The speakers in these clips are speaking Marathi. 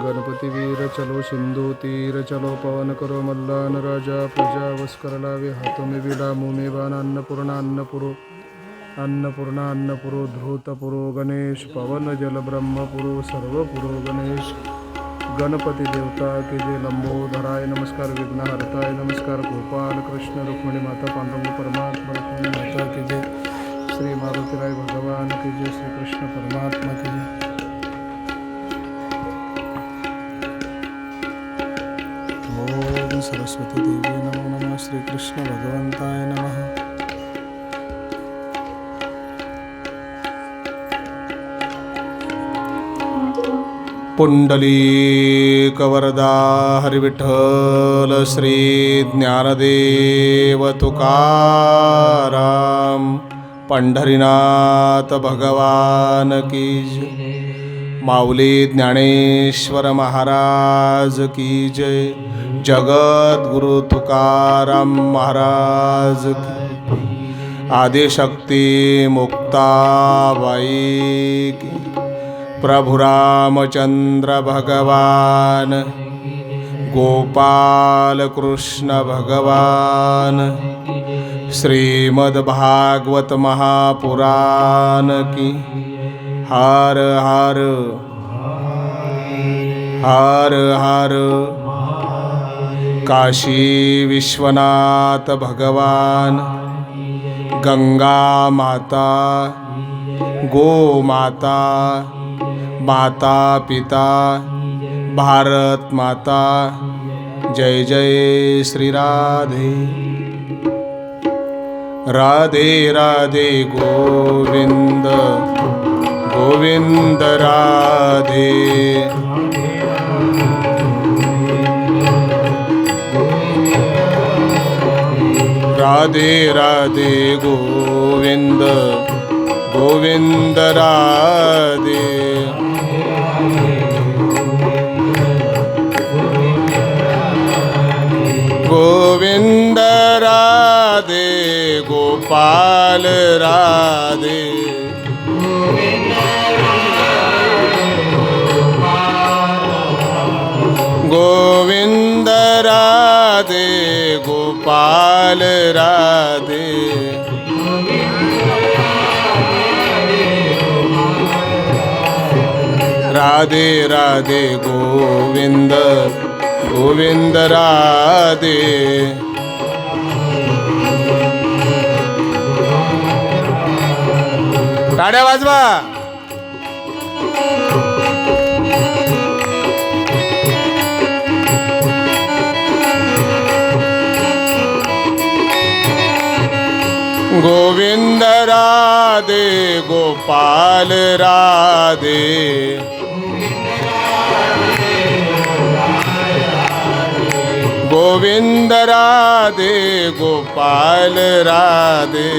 गणपति वीर चलो सिंधु तीर चलो पवन करो मल्लान राजा प्रजा वस कर लावे हाथों में बिला मुँह में बाण अन्नपूर्णा अन्नपुरो धृतपुरो गणेश पवन जल ब्रह्मपुरो सर्वपुरो गणेश गणपति देवता के जय लंबोदराय नमस्कार विघ्नहर्ताय नमस्कार गोपाल कृष्ण रुक्मिणी माता पांडुरंग परमात्मा रुक्मिणी माता के जय श्री मारुति राय भगवान के जय श्री कृष्ण परमात्मा के जय। ओम सरस्वती देवी नमो नमः श्री कृष्ण भगवंताय नमः। पुंडलीक वरदा हरिविठ्ठल श्री ज्ञानदेव तुकाराम पंढरीनाथ भगवान की जय। माऊली ज्ञानेश्वर महाराज की जय। जगद्गुरु तुकाराम महाराज की। आदिशक्ती मुक्ताबाई की। प्रभु रामचंद्र भगवान गोपाल कृष्ण भगवान श्रीमद्भागवत महापुराण की। हर हर हर हर काशी विश्वनाथ भगवान गंगा माता गो माता माता पिता भारत माता जय जय श्री राधे राधे राधे गोविंद गोविंद राधे राधे राधे गोविंद गोविंद राधे गोविंद राधे गोपाल राधे गोविंद राधे गोपाल राधे राधे राधे गोविंद गोविंद राधे टाळ्या वाजवा। गोविंद राधे गोपाल राधे गोविंद राधे गोपाल राधे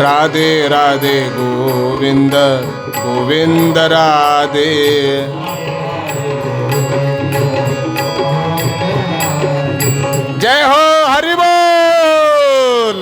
राधे राधे गोविंद गोविंद राधे जय हो हरि बोल।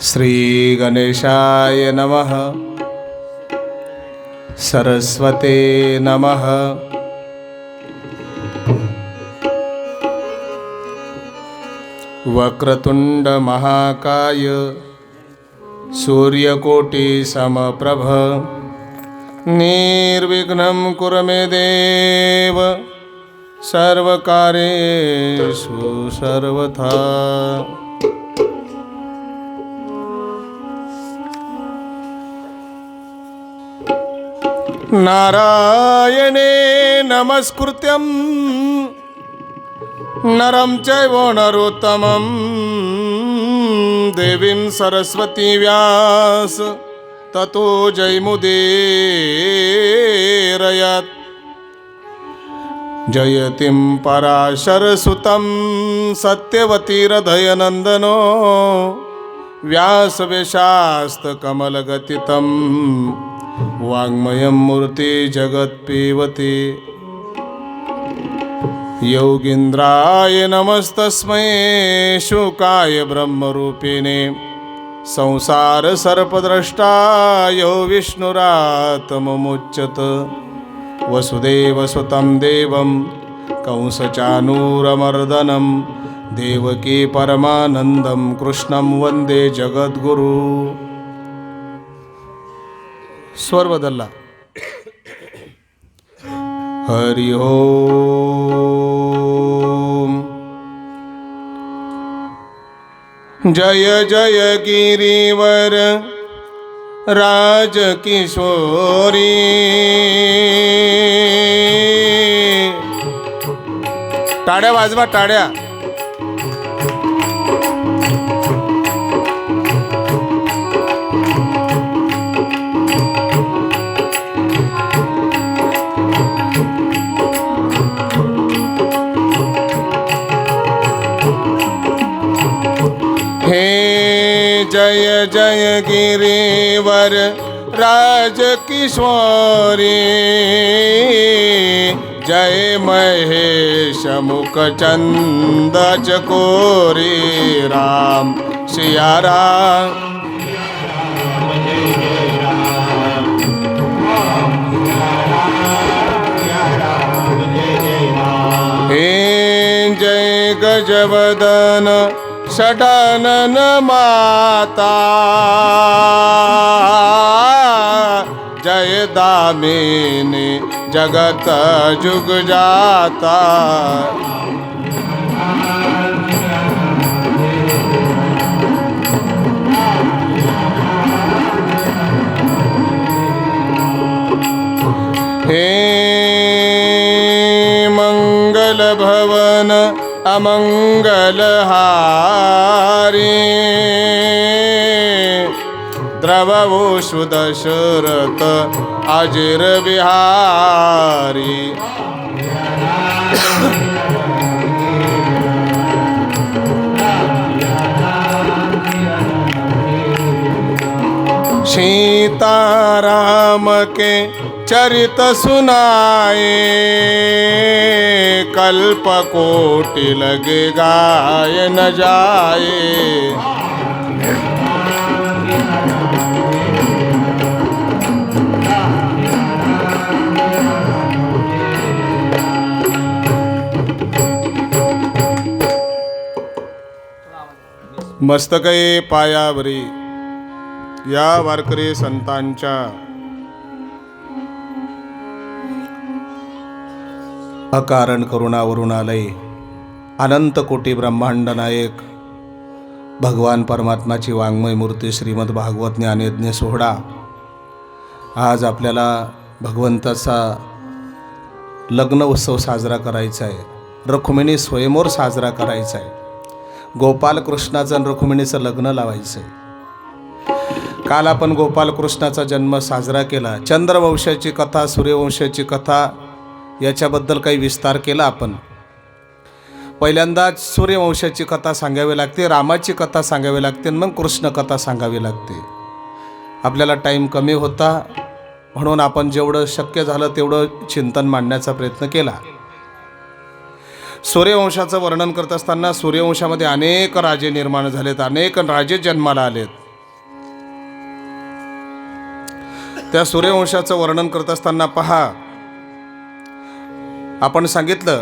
श्री गणेशाय नमः। सरस्वते नमः। वक्रतुंड महाकाय सूर्यकोटि समप्रभ निर्विघ्नं कुरु मे देव सर्वकार्येषु सर्वथा। नारायणे नमस्कृत्यं नरं चैव नरोत्तमं देवीं सरस्वती व्यास ततो जयमुदीरयत्। जयतिं पराशरसुतं सत्यवतीर्हृदयनन्दनो व्यासवेशास्तकमलगतितं वाङ्मयं मूर्ति जगत्पिबति। योगीन्द्राय नमस्तस्मै शुकाय ब्रह्मरूपिणे संसारसर्पद्रष्टाय विष्णुरात्ममुच्यत। वसुदेवसुतं देवं कंसचानूरमर्दनं देवकी परमानन्दं कृष्णं वन्दे जगद्गुरु। स्वर बदलला। हरि ओम। जय जय गिरिवर राजकिशोरी टाळ्या वाजवा टाळ्या। हे जय जय गिरिवर राजकिशोरी जय महेश मुखचंद चकोरी राम सिया राम। हे जय गजवदन षडानन माता जय दामिनी जगत जुग जाता। हे मंगल भवन अमंगलहारी द्रववोषु दशरथ अजिर बिहारी। सीताराम के चरित सुनाए कल्प कोटि लगे गाय न जाए। मस्तके पायावरी या वारकरी संतांच्या अकारण करुणावरून आलय अनंत कोटी ब्रह्मांड नायक भगवान परमात्माची वाङ्मय मूर्ती श्रीमद भागवत ज्ञानयज्ञ सोहळा। आज आपल्याला भगवंताचा लग्न उत्सव साजरा करायचा आहे। रुक्मिणी स्वयंवर साजरा करायचा आहे। गोपालकृष्णाचं आणि रुक्मिणीचं लग्न लावायचं आहे। काल आपण गोपालकृष्णाचा जन्म साजरा केला। चंद्रवंशाची कथा, सूर्यवंशाची कथा याच्याबद्दल काही विस्तार केला आपण। पहिल्यांदा सूर्यवंशाची कथा सांगावी लागते, रामाची कथा सांगावी लागते, मग कृष्ण कथा सांगावी लागते। आपल्याला टाईम कमी होता म्हणून आपण जेवढं शक्य झालं तेवढं चिंतन मांडण्याचा प्रयत्न केला। सूर्यवंशाचं वर्णन करत असताना सूर्यवंशामध्ये अनेक राजे निर्माण झालेत, अनेक राजे जन्माला आलेत। त्या सूर्यवंशाचं वर्णन करत असताना पहा, आपण सांगितलं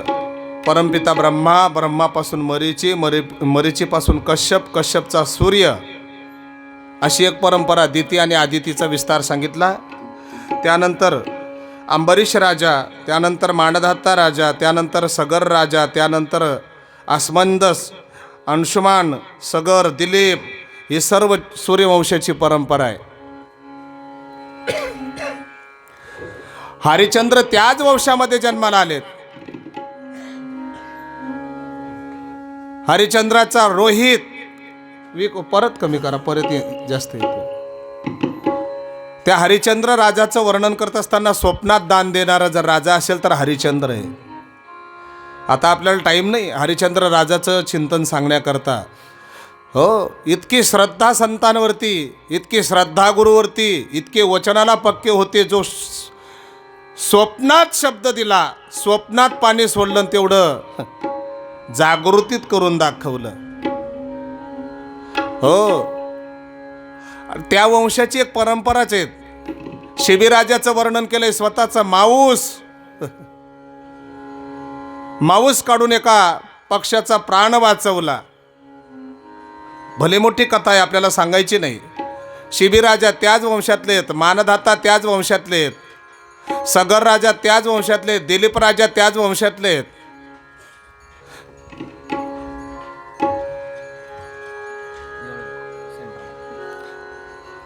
परमपिता ब्रह्मा, ब्रह्मापासून मरीची, मरीचीपासून कश्यप, कश्यपचा सूर्य, अशी एक परंपरा, दिती आणि आदितीचा विस्तार सांगितला. त्यानंतर अंबरीश राजा, त्यानंतर मांडधाता राजा, त्यानंतर सगर राजा, त्यानंतर आसमंदस, अंशुमान, सगर, दिलीप, ही सर्व सूर्यवंशाची परंपरा आहे. हरिश्चंद्र त्याच वंशामध्ये जन्माला आलेत. हरिश्चंद्राचा रोहित परत कमी करा, परत जास्त येतो. त्या हरिश्चंद्र राजाचं वर्णन करत असताना स्वप्नात दान देणारा जर राजा असेल तर हरिश्चंद्र आहे. आता आपल्याला टाईम नाही हरिश्चंद्र राजाचं चिंतन सांगण्याकरता. हो, इतकी श्रद्धा संतांवरती, इतकी श्रद्धा गुरुवरती, इतके वचनाला पक्के होते, जो स्वप्नात शब्द दिला, स्वप्नात पाणी सोडलं, तेवढं जागृतीत करून दाखवलं. हो, त्या वंशाची एक परंपराच आहे. शिबिराजाचं वर्णन केलंय, स्वतःचा माऊस काढून एका पक्षाचा प्राण वाचवला. भले मोठी कथा आहे, आपल्याला सांगायची नाही. शिबिराजा त्याच वंशातले आहेत, मानधाता त्याच वंशातले आहेत, सगर राजा त्याच वंशातले आहेत, दिलीप राजा त्याच वंशातले आहेत.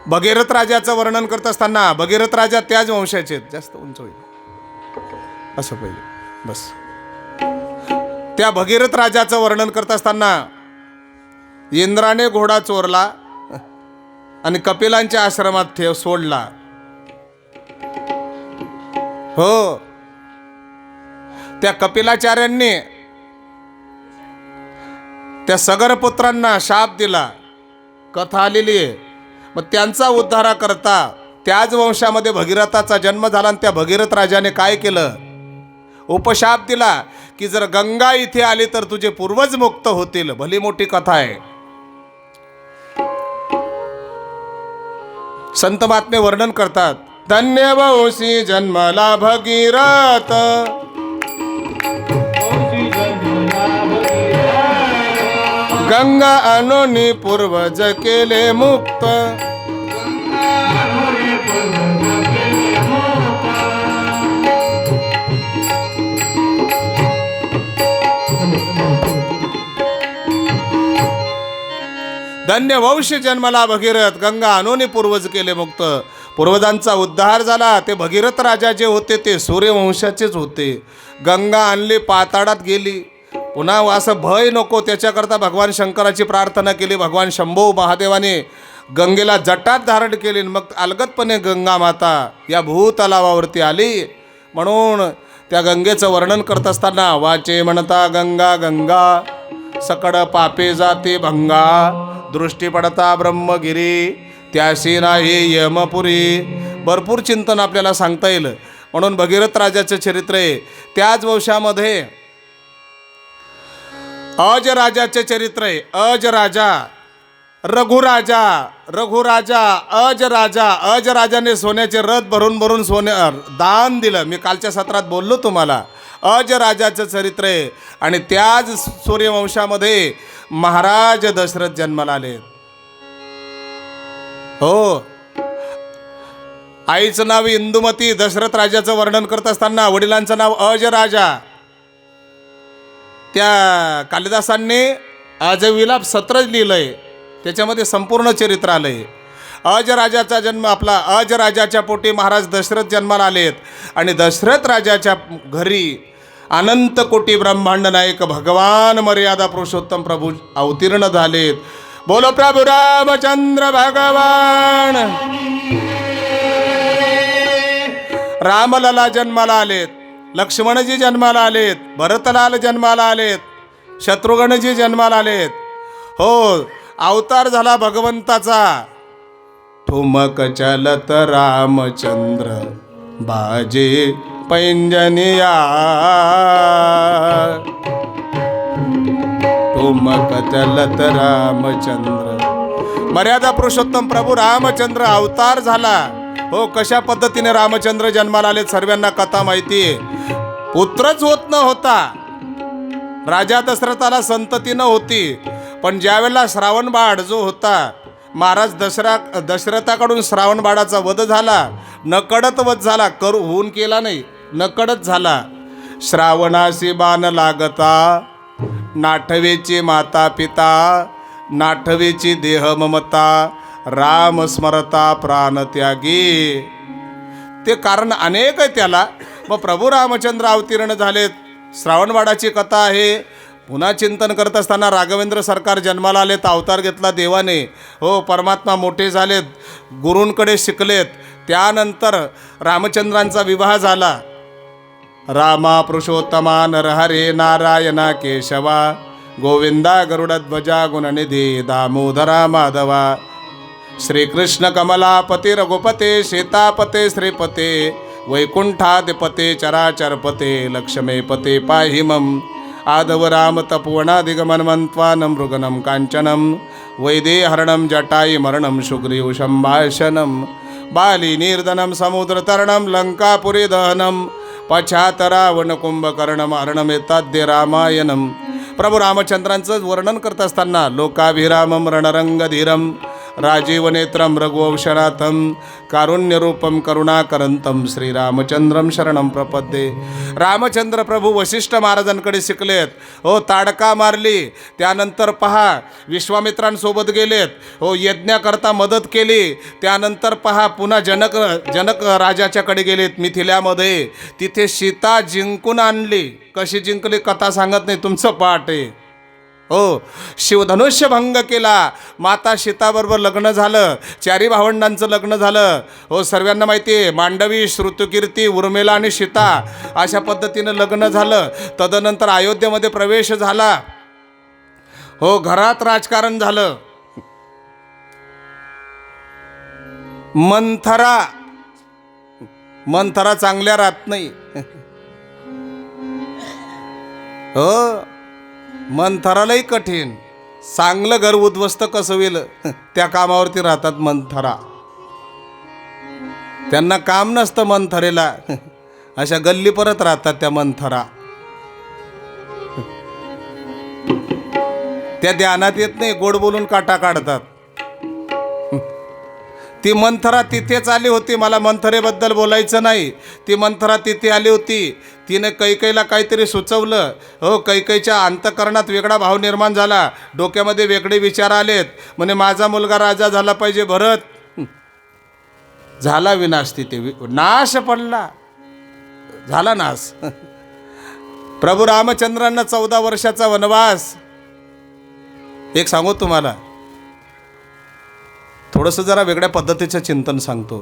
भगीरथ राजाचं वर्णन करत असताना भगीरथ राजा त्याच वंशाचे आहेत. जास्त उंच होईल असं पहिले बस. त्या भगीरथ राजाचं वर्णन करत असताना इंद्राने घोडा चोरला आणि कपिलांच्या आश्रमात सोडला. हो, त्या कपिलाचार्यांनी त्या सगरपुत्रांना शाप दिला, कथा आलेली आहे. मग त्यांचा उद्धारा करता त्याच वंशामध्ये भगीरथाचा जन्म झाला. आणि त्या भगीरथ राजाने काय केलं, उपशाप दिला की जर गंगा इथे आली तर तुझे पूर्वज मुक्त होतील. भली मोठी कथा आहे. संत महात्मे वर्णन करतात, धन्य वंशी जन्मला भगीरथ, गंगा अनोनी पूर्वज केले मुक्त. धन्य वंश जन्मला भगीरथ, गंगा अनोनी पूर्वज केले मुक्त. पूर्वजांचा उद्धार झाला. ते भगीरथ राजा जे होते ते सूर्यवंशाचेच होते. गंगा आणली, पाताळात गेली. पुन्हा असं भय नको, त्याच्याकरता भगवान शंकराची प्रार्थना केली. भगवान शंभू महादेवाने गंगेला जटात धारण केली. मग अलगदपणे गंगा माता या भूतलावावरती आली. म्हणून त्या गंगेचं वर्णन करत असताना वाचे म्हणता गंगा गंगा, सकड पापे जाते भंगा, दृष्टी पडता ब्रह्मगिरी, त्याशी नाही यमपुरी. भरपूर चिंतन आपल्याला सांगता येईल. म्हणून भगीरथ राजाचं चरित्र आहे. त्याच वंशामध्ये अज राजाचे चरित्र आहे. अज राजा, रघुराजा, रघुराजा, अज राजा. अज राजाने सोन्याचे रथ भरून भरून सोने दान दिलं. मी कालच्या सत्रात बोललो तुम्हाला. अज राजाचं चरित्र आहे. आणि त्याच सूर्यवंशामध्ये महाराज दशरथ जन्माला आले. हो, आईचं नाव इंदुमती. दशरथ राजाचं वर्णन करत असताना वडिलांचं नाव अज राजा. त्या कालिदासांनी अजविलाप 17 लिहिलंय, त्याच्यामध्ये संपूर्ण चरित्र आलंय. अज राजाचा जन्म, आपला अज राजाच्या पोटी महाराज दशरथ जन्माला आलेत. आणि दशरथ राजाच्या घरी अनंत कोटी ब्रह्मांड नायक भगवान मर्यादा पुरुषोत्तम प्रभू अवतीर्ण झालेत. बोलो प्रभू रामचंद्र भगवान. रामलला जन्माला आलेत, लक्ष्मणजी जन्माला आलेत, भरतलाल जन्माला आलेत, शत्रुघ्नजी जन्माला आलेत. हो, अवतार झाला भगवंताचा. ठुमक चलत रामचंद्र बाजे पैंजनिया, ठुमक चलत रामचंद्र. मर्यादा पुरुषोत्तम प्रभू रामचंद्र अवतार झाला. हो कशा पद्धतीने रामचंद्र जन्माला आले सर्वांना कथा माहिती आहे. पुत्रच होत न होता, राजा दशरथाला संतती न होती, पण ज्यावेळेला श्रावण बाळ जो होता, महाराज दशरथाकडून श्रावण बाळाचा वध झाला, नकळत वध झाला, होऊन केला नाही, नकळत झाला. श्रावणाशी बाण लागता, नाठवेची माता पिता, नाठवेची देह ममता, राम स्मरता प्राण त्यागी. ते कारण अनेक आहे त्याला. मग प्रभू रामचंद्र अवतीर्ण झालेत, श्रावणबाळाची कथा आहे. पुन्हा चिंतन करत असताना राघवेंद्र सरकार जन्माला आलेत, अवतार घेतला देवाने. हो परमात्मा मोठे झालेत, गुरूंकडे शिकलेत. त्यानंतर रामचंद्रांचा विवाह झाला. रामा पुरुषोत्तमा नरहरे नारायणा केशवा, गोविंदा गरुडध्वजा गुणनिधी दामोदरा माधवा, श्रीकृष्ण कमलापते रघुपते सीतापते श्रीपते, वैकुंठाधिपते चराचरपते लक्ष्मीपते पाहि मम, आदव राम तपोवनादिगमन मन्त्वानं मृगनं काञ्चनं, वैदेहरणं जटायि मरणं सुग्रीव संभाषणं, बाली निर्दनं समुद्रतरणं लंकापुरी दहनं, पश्चात रावण कुंभकर्णं हरणमेताद्य रामायणं. प्रभू रामचंद्रांचं वर्णन करत असताना लोकाभिरामं रणरंगधीरं, राजीवनेत्रं रघुवंशनाथं, कारुण्यरूपं करुणाकरंतं, श्रीरामचंद्रं शरणं प्रपद्ये. रामचंद्र प्रभू वशिष्ठ महाराजांकडे शिकलेत. हो ताडका मारली, त्यानंतर पहा विश्वामित्रांसोबत गेलेत. हो यज्ञाकरता मदत केली. त्यानंतर पहा पुन्हा जनक राजाच्याकडे गेलेत मिथिल्यामध्ये. तिथे सीता जिंकून आणली. कशी जिंकली कथा सांगत नाही, तुमचं पाठ आहे. हो शिवधनुष्य भंग केला. माता सीताबरोबर लग्न झालं, चारी भावंडांचं लग्न झालं. हो सर्वांना माहिती आहे, मांडवी श्रुतकीर्ती उर्मिला आणि सीता अशा पद्धतीनं लग्न झालं. तदनंतर अयोध्येमध्ये प्रवेश झाला. हो घरात राजकारण झालं. मंथरा चांगल्या राहत नाही. हो मंथरालाही कठीण, चांगलं घर उद्ध्वस्त कसं होईल त्या कामावरती राहतात मंथरा. त्यांना काम नसतं मंथरेला, अशा गल्ली परत राहतात त्या मंथरा. त्या ध्यानात येत नाही, गोड बोलून काटा काढतात. ती मंथरा तिथेच आली होती. मला मंथरेबद्दल बोलायचं नाही. ती मंथरा तिथे आली होती. तिने कैकेयीला काहीतरी सुचवलं. हो कैकेयीच्या अंतःकरणात वेगळा भाव निर्माण झाला, डोक्यामध्ये वेगळे विचार आलेत. म्हणे माझा मुलगा राजा झाला पाहिजे. भरत झाला विनाश, तिथे नाश पडला, झाला नाश. प्रभू रामचंद्रांना 14 वर्षाचा वनवास. एक सांगू तुम्हाला, थोडंसं जरा वेगळ्या पद्धतीचं चिंतन सांगतो.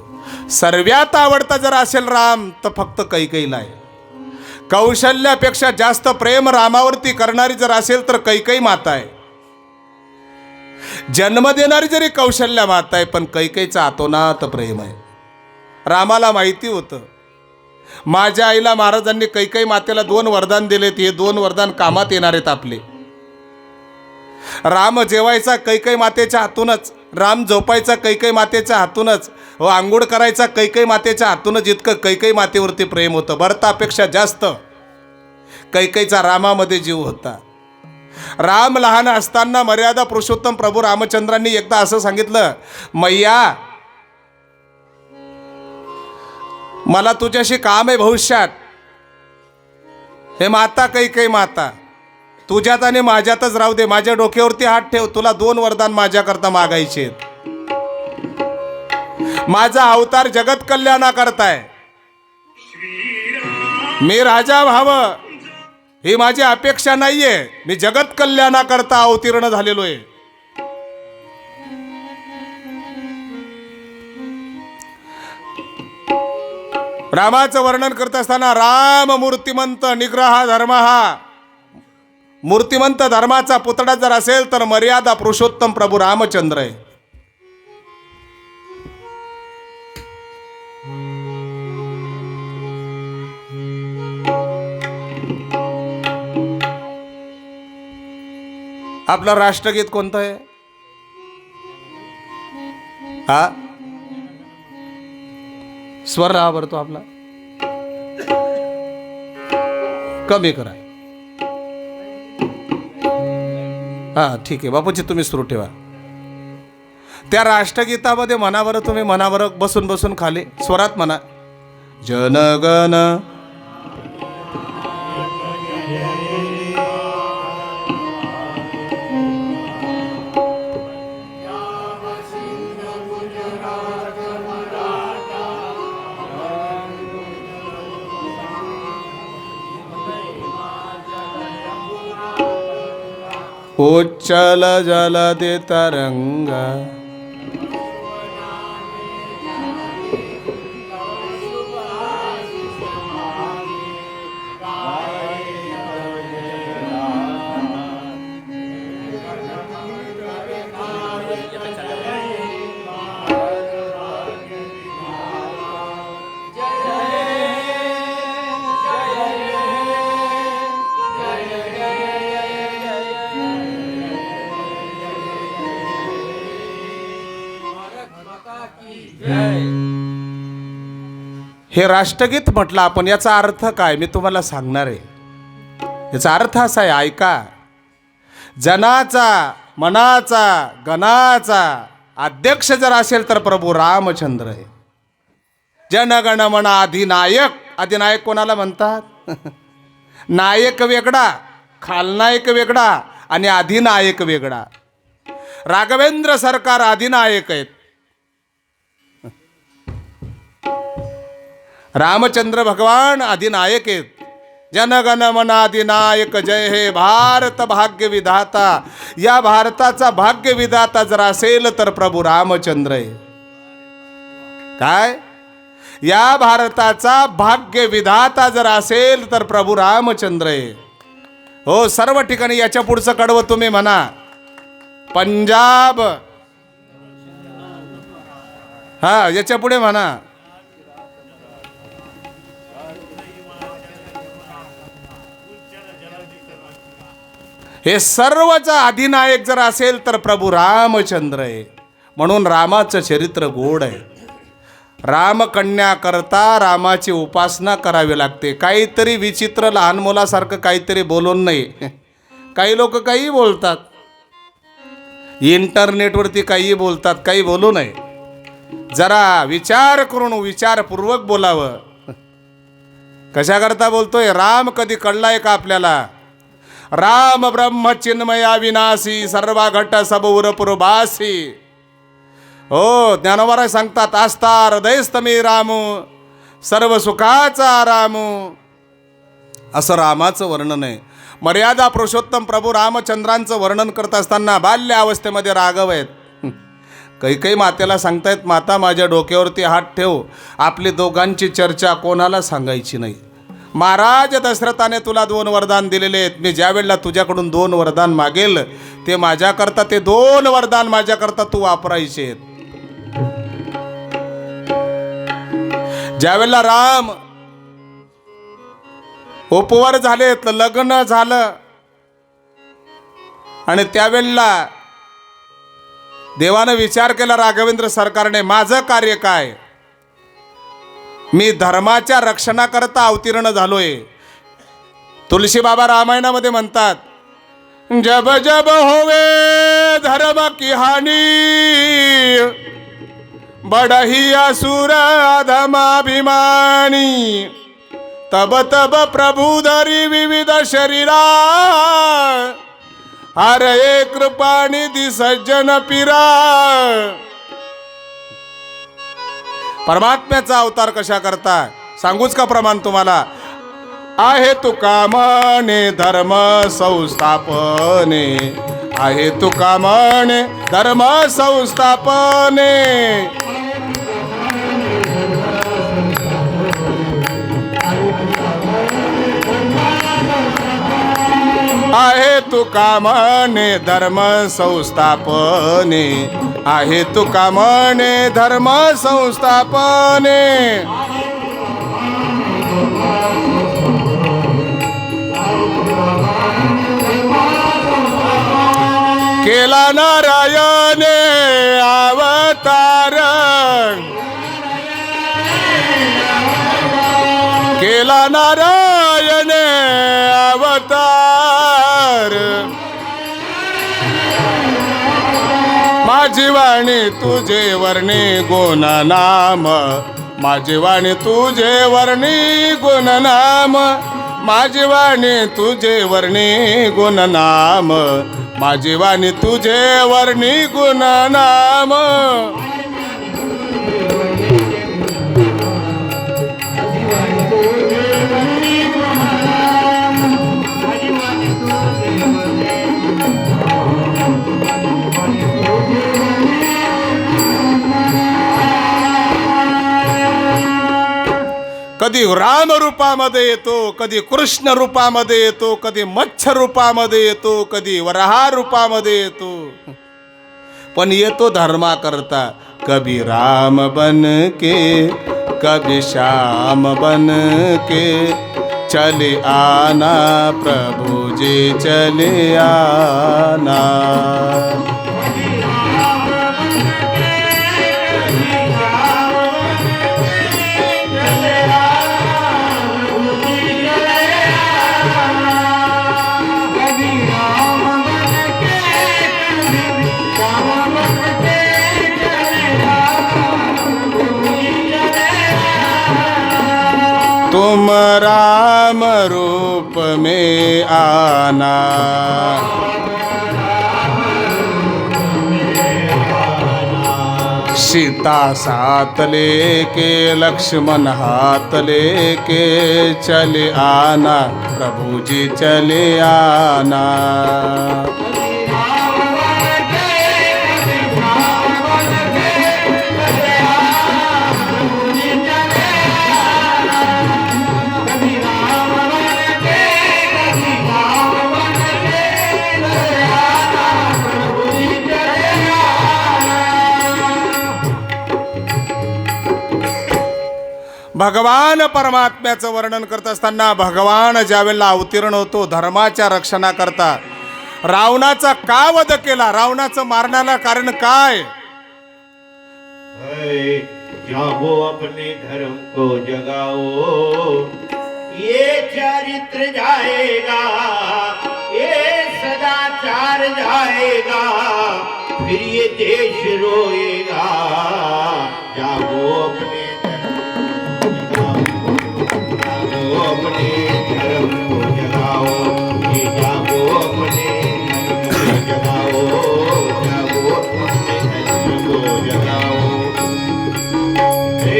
सर्वात आवडता जर असेल राम तर फक्त कैकेयीला आहे. कौशल्यापेक्षा जास्त प्रेम रामावरती करणारी जर असेल तर कैकेयी माता आहे. जन्म देणारी जरी कौशल्या माता आहे, पण कैकेयीचं आतोनात प्रेम आहे. रामाला माहिती होतं, माझ्या आईला महाराजांनी कैकेयी मातेला 2 वरदान दिलेत. हे 2 वरदान कामात येणार आहेत आपले. राम जेवायचा कैकेयी मातेच्या हातूनच, राम झोपायचा कैकेयी मातेच्या हातूनच, व आंघोळ करायचा कैकेयी मातेच्या हातूनच. इतकं कैकेयी मातेवरती प्रेम होतं. भरतापेक्षा जास्त कैकेयीचा रामामध्ये जीव होता. राम लहान असताना मर्यादा पुरुषोत्तम प्रभू रामचंद्रांनी एकदा असं सांगितलं, मैया मला तुझ्याशी काम आहे भविष्यात. हे माता कैकेयी माता, तुझ्यात आणि माझ्यातच राहू दे. माझ्या डोक्यावरती हात ठेव. तुला 2 वरदान माझ्याकरता मागायचे आहेत. माझा अवतार जगत कल्याणा करताय. मी राजा व्हावं ही माझी अपेक्षा नाहीये. मी जगत कल्याणा करता अवतीर्ण झालेलो आहे. रामाचं वर्णन करत असताना राम मूर्तिमंत निग्रह धर्म, हा मूर्तिमंत धर्माचा पुतळा जर असेल तर मर्यादा पुरुषोत्तम प्रभू रामचंद्र आहे. आपलं राष्ट्रगीत कोणतं आहे? हा स्वर राहा बरं तो आपला कमी करा. हा ठीक आहे बापूजी, तुम्ही सुरू ठेवा. त्या राष्ट्रगीतामध्ये म्हणा बरं तुम्ही, म्हणा बरं बसून बसून खाली स्वरात म्हणा. जनगण उच्चल जलदे तरंग हे राष्ट्रगीत म्हटलं आपण. याचा अर्थ काय मी तुम्हाला सांगणार आहे. याचा अर्थ असा आहे, ऐका. जनाचा मनाचा गणाचा अध्यक्ष जर असेल तर प्रभू रामचंद्र आहे. जनगण मन अधिनायक. अधिनायक कोणाला म्हणतात? नायक वेगळा, खालनायक वेगळा आणि अधिनायक वेगळा. राघवेंद्र सरकार अधिनायक आहेत. रामचंद्र भगवान अधिनायक आहेत. जनगण मन अधिनायक जय हे भारत भाग्य विधाता. या भारताचा भाग्य विधाता जर असेल तर प्रभू रामचंद्र आहे. काय? या भारताचा भाग्य विधाता जर असेल तर प्रभू रामचंद्र आहे. हो, सर्व ठिकाणी. याच्या पुढचं कडवं तुम्ही म्हणा. पंजाब. हा, याच्या पुढे म्हणा. हे सर्वचा अधिनायक जर असेल तर प्रभू रामचंद्र आहे. म्हणून रामाचं चरित्र गोड आहे. रामकन्या करता रामाची उपासना करावी लागते. काहीतरी विचित्र लहान मुलासारखं काहीतरी बोलून नाही. काही लोक काही बोलतात, इंटरनेटवरती काही बोलतात, काही बोलू नये. जरा विचार करून विचारपूर्वक बोलावं. कशा करता बोलतोय? राम कधी कळलाय का आपल्याला? राम ब्रह्म चिन्मया विनाशी सर्व घट सब उरपुरबासी. हो, ज्ञानोबा सांगतात, आस्था हृदयस्तमी रामू सर्व सुखाचा रामू. असं रामाचं वर्णन आहे. मर्यादा पुरुषोत्तम प्रभू रामचंद्रांचं वर्णन करत असताना बाल्य अवस्थेमध्ये राघव आहेत. काही काही मातेला सांगतायत, माता माझ्या डोक्यावरती हात ठेव, आपली दोघांची चर्चा कोणाला सांगायची नाही. महाराज दशरथाने तुला 2 वरदान दिलेले आहेत. मी ज्या वेळेला तुझ्याकडून 2 वरदान मागेल ते माझ्याकरता, ते 2 वरदान माझ्याकरता तू वापरायचे आहेत. ज्या वेळेला राम उपवर झालेत, लग्न झालं, आणि त्यावेळेला देवानं विचार केला राघवेंद्र सरकारने, माझं कार्य काय? मी धर्माच्या रक्षणाकरता अवतीर्ण झालोय. तुलसी बाबा रामायणामध्ये म्हणतात, जब जब होवे धर्म की हानी बडही असुर अधमाभिमानी तब तब प्रभु धरी विविध शरीरा हरे कृपानिधी सज्जन पिरा. परमात्म्याचा अवतार कशा करता सांगूच का प्रमाण तुम्हाला? आहे तुका म्हणे धर्म संस्थापने, आहे तुका म्हणे धर्म संस्थापने. आहे तुका म्हणे धर्म संस्थापने, आहे तुका म्हणे धर्म संस्थापने. केला नारायणे अवतार, केला नारायण अवतार माझी वाणी तुझे वर्णी गुण नाम माझी वाणी तुझे वर्णी गुण नाम माझी वाणी तुझे वर्णी गुण नाम माझी वाणी तुझे वर्णी गुण नाम कधी राम रूपामध्ये येतो कधी कृष्ण रूपामध्ये येतो कधी मत्स्य रूपामध्ये येतो कधी वराह रूपामध्ये येतो पण येतो धर्मा करता कभी राम बन के कभी श्याम बन के चले आना प्रभु जी चले आना तुम राम रूप में आना सीता साथ लेके लक्ष्मण हाथ लेके चले आना प्रभु जी चले आना भगवान परमात्म्याचं वर्णन करत असताना भगवान ज्यावेळेला अवतीर्ण होतो धर्माच्या रक्षणाकरता रावणाचा का वध केला रावणाचं मारण्याला कारण काय जागो अपने धर्म को जगाओ ये चरित्र जाएगा ये सदाचार जाएगा फिर ये देश रोएगा जागो अपने अपने धर्म को जगाओ ये जागो अपने धर्म को जगाओ जागो अपने धर्म को जगाओ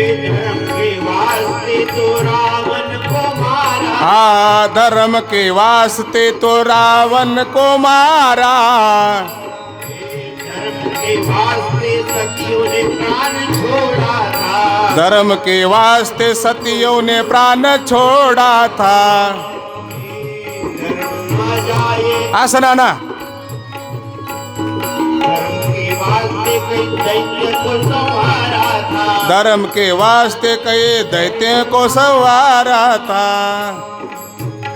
धर्म के वास्ते तो रावण को मारा धर्म के वास्ते तो रावण को मारा धर्म के वास्ते सतियों ने प्राण छोड़ा था धर्म के वास्ते सतियों ने प्राण छोड़ा था आसना ना धर्म के वास्ते कई दैत्य को संवारा था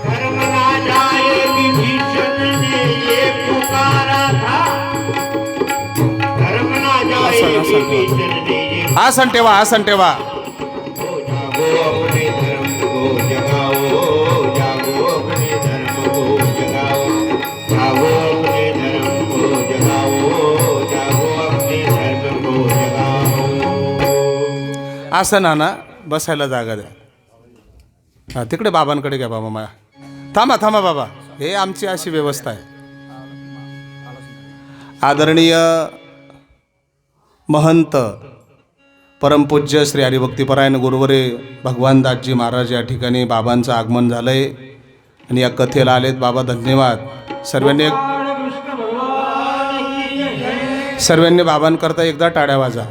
धर्म ना जाए विभीषण ने ये पुकारा था धर्म ना जाए विभीषण ने ये आसन ठेवा जागो अपने धर्म को जगाओ जागो अपने धर्म को जगाओ जागो अपने धर्म को जगाओ जागो अपने धर्म को जगाओ आसन ना बसायला जागा द्या हा तिकडे बाबांकडे घ्या बाबा माया थांबा बाबा हे आमची अशी व्यवस्था आहे आदरणीय महंत परमपूज्य श्री हरिभक्तिपरायण गुरुवरे भगवान दासजी महाराज या ठिकाणी बाबांचं आगमन झालंय आणि या कथेला आलेत बाबा धन्यवाद सर्वांनी बाबांकरता एकदा टाळ्या वाजा